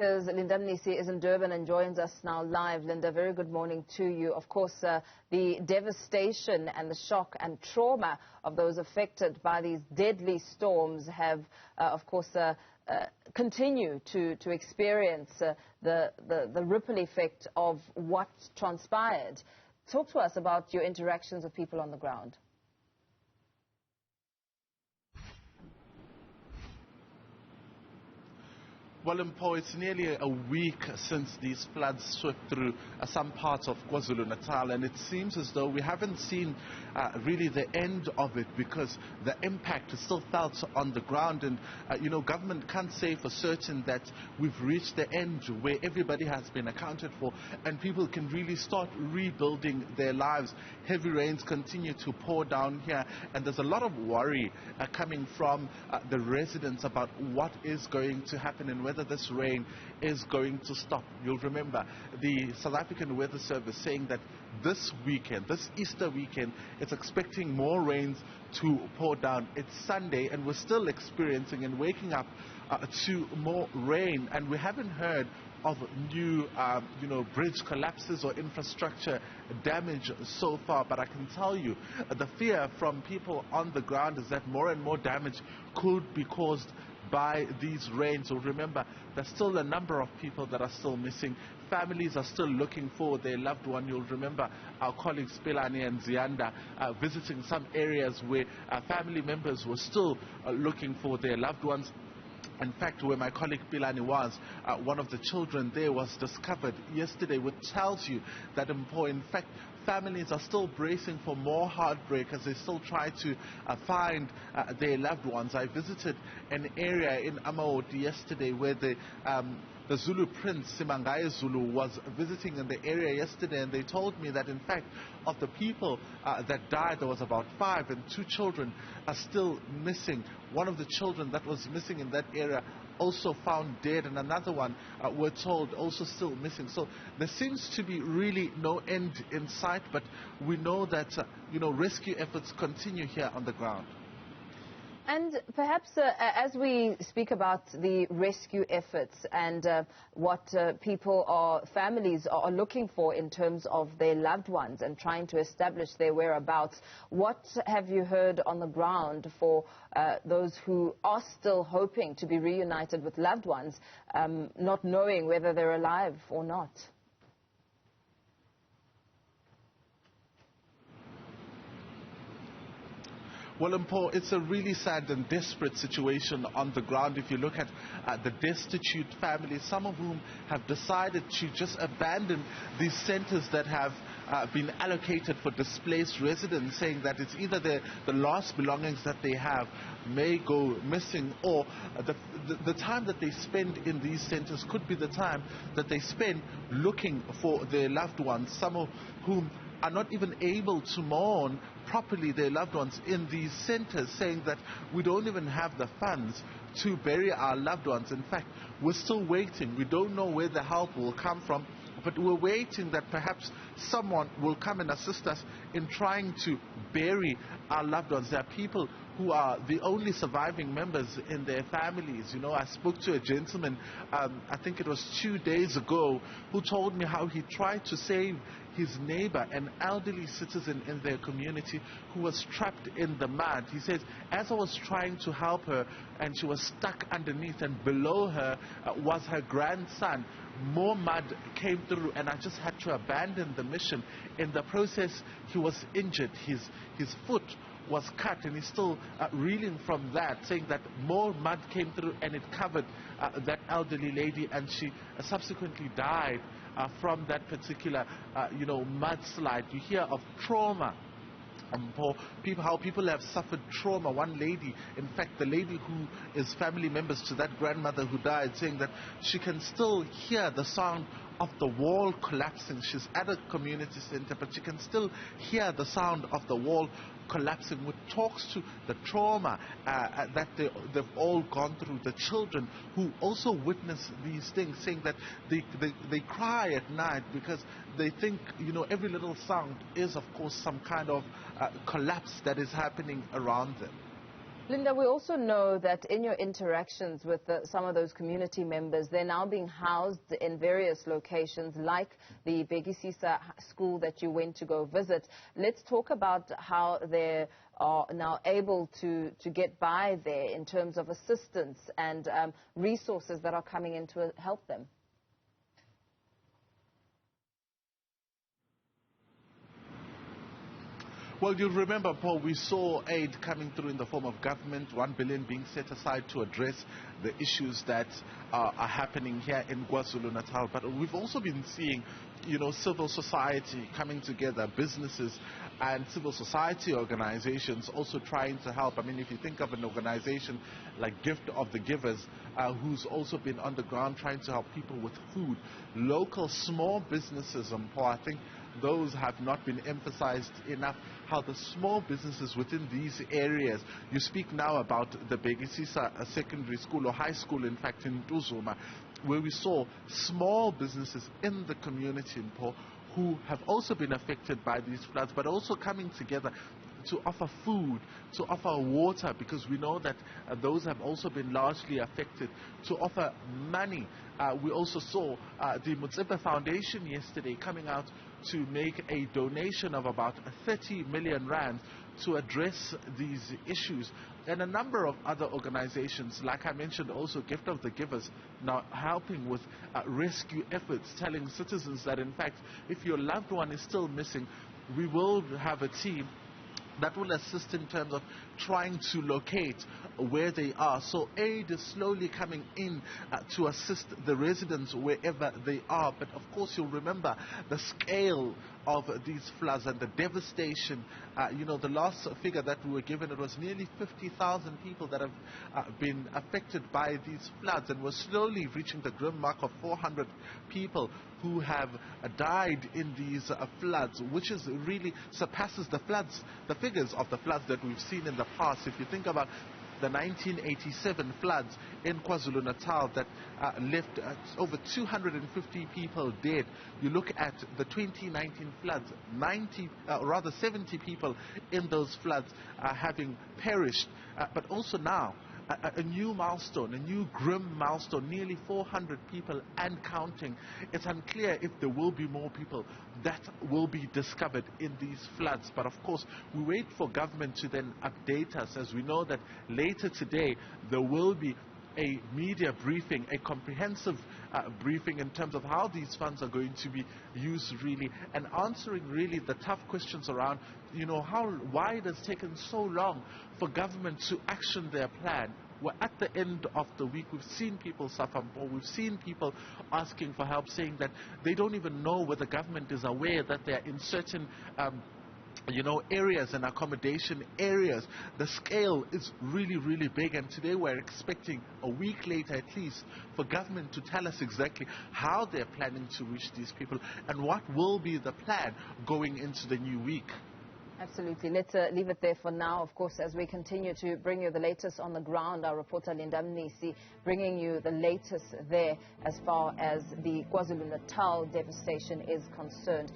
Because Linda Mnisi is in Durban and joins us now live. Linda, very good morning to you. Of course, the devastation and the shock and trauma of those affected by these deadly storms have, of course, continue to experience the ripple effect of what transpired. Talk to us about your interactions with people on the ground. Well, Mpo, it's nearly a week since these floods swept through some parts of KwaZulu-Natal, and it seems as though we haven't seen really the end of it, because the impact is still felt on the ground. And, government can't say for certain that we've reached the end where everybody has been accounted for and people can really start rebuilding their lives. Heavy rains continue to pour down here, and there's a lot of worry coming from the residents about what is going to happen and whether this rain is going to stop. You'll remember the South African Weather Service saying that this weekend, this Easter weekend, it's expecting more rains to pour down. It's Sunday and we're still experiencing and waking up to more rain, and we haven't heard of new, bridge collapses or infrastructure damage so far. But I can tell you, the fear from people on the ground is that more and more damage could be caused by these rains. So remember, there's still a number of people that are still missing. Families are still looking for their loved one. You'll remember our colleagues Pelani and Zianda visiting some areas where family members were still looking for their loved ones. In fact, where my colleague Pilani was, one of the children there was discovered yesterday, which tells you that in fact families are still bracing for more heartbreak as they still try to find their loved ones. I visited an area in Amaoti yesterday where the Zulu prince Simangaye Zulu was visiting in the area yesterday, and they told me that in fact of the people that died, there was about 5, and 2 children are still missing. One of the children that was missing in that area also found dead, and another one, we're told, also still missing. So there seems to be really no end in sight, but we know that rescue efforts continue here on the ground. And perhaps as we speak about the rescue efforts and what families are looking for in terms of their loved ones and trying to establish their whereabouts, what have you heard on the ground for those who are still hoping to be reunited with loved ones, not knowing whether they're alive or not? Well, Mpo, it's a really sad and desperate situation on the ground. If you look at the destitute families, some of whom have decided to just abandon these centers that have been allocated for displaced residents, saying that it's either the last belongings that they have may go missing, or the time that they spend in these centers could be the time that they spend looking for their loved ones, some of whom are not even able to mourn properly their loved ones in these centers, saying that we don't even have the funds to bury our loved ones. In fact, we're still waiting. We don't know where the help will come from, but we're waiting that perhaps someone will come and assist us in trying to bury our loved ones. There are people who are the only surviving members in their families. I spoke to a gentleman, I think it was 2 days ago, who told me how he tried to save his neighbor, an elderly citizen in their community who was trapped in the mud. He says, as I was trying to help her and she was stuck underneath, and below her was her grandson, more mud came through and I just had to abandon the mission. In the process, he was injured. His foot was cut, and he's still reeling from that, saying that more mud came through and it covered that elderly lady, and she subsequently died from that particular mudslide. You hear of trauma. How people have suffered trauma. One lady, in fact, the lady who is family members to that grandmother who died, saying that she can still hear the sound of the wall collapsing. She's at a community center, but she can still hear the sound of the wall collapsing, which talks to the trauma that they've all gone through. The children who also witness these things, saying that they cry at night because they think, every little sound is, of course, some kind of collapse that is happening around them. Linda, we also know that in your interactions with some of those community members, they're now being housed in various locations like the Begisisa school that you went to go visit. Let's talk about how they are now able to get by there in terms of assistance and resources that are coming in to help them. Well, you'll remember, Paul, we saw aid coming through in the form of government, 1 billion being set aside to address the issues that are happening here in KwaZulu-Natal. But we've also been seeing, civil society coming together, businesses and civil society organizations also trying to help. I mean, if you think of an organization like Gift of the Givers, who's also been on the ground trying to help people with food, local small businesses, Paul, I think those have not been emphasized enough, how the small businesses within these areas, you speak now about the Begisisa secondary school or high school, in fact, in Newzroom, where we saw small businesses in the community in Paul who have also been affected by these floods, but also coming together to offer food, to offer water, because we know that those have also been largely affected, to offer money. We also saw the Motsepe Foundation yesterday coming out to make a donation of about 30 million rand to address these issues. And a number of other organizations, like I mentioned also, Gift of the Givers, now helping with rescue efforts, telling citizens that in fact, if your loved one is still missing, we will have a team that will assist in terms of trying to locate where they are. So aid is slowly coming in to assist the residents wherever they are. But of course, you'll remember the scale of these floods and the devastation. The last figure that we were given, it was nearly 50,000 people that have been affected by these floods, and we're slowly reaching the grim mark of 400 people who have died in these floods, which is really surpasses the figures of the floods that we've seen in the past. If you think about the 1987 floods in KwaZulu-Natal that left over 250 people dead. You look at the 2019 floods, 70 people in those floods having perished. But also now, a new milestone, a new grim milestone, nearly 400 people and counting. It's unclear if there will be more people that will be discovered in these floods. But of course, we wait for government to then update us, as we know that later today there will be a media briefing, a comprehensive briefing in terms of how these funds are going to be used really, and answering really the tough questions around, why it has taken so long for government to action their plan. We're at the end of the week. We've seen people suffer more. We've seen people asking for help, saying that they don't even know whether government is aware that they're in certain areas and accommodation areas. The scale is really, really big, and today we're expecting a week later at least for government to tell us exactly how they're planning to reach these people and what will be the plan going into the new week. Absolutely. Let's leave it there for now. Of course, as we continue to bring you the latest on the ground, our reporter Linda Mnisi bringing you the latest there as far as the KwaZulu-Natal devastation is concerned.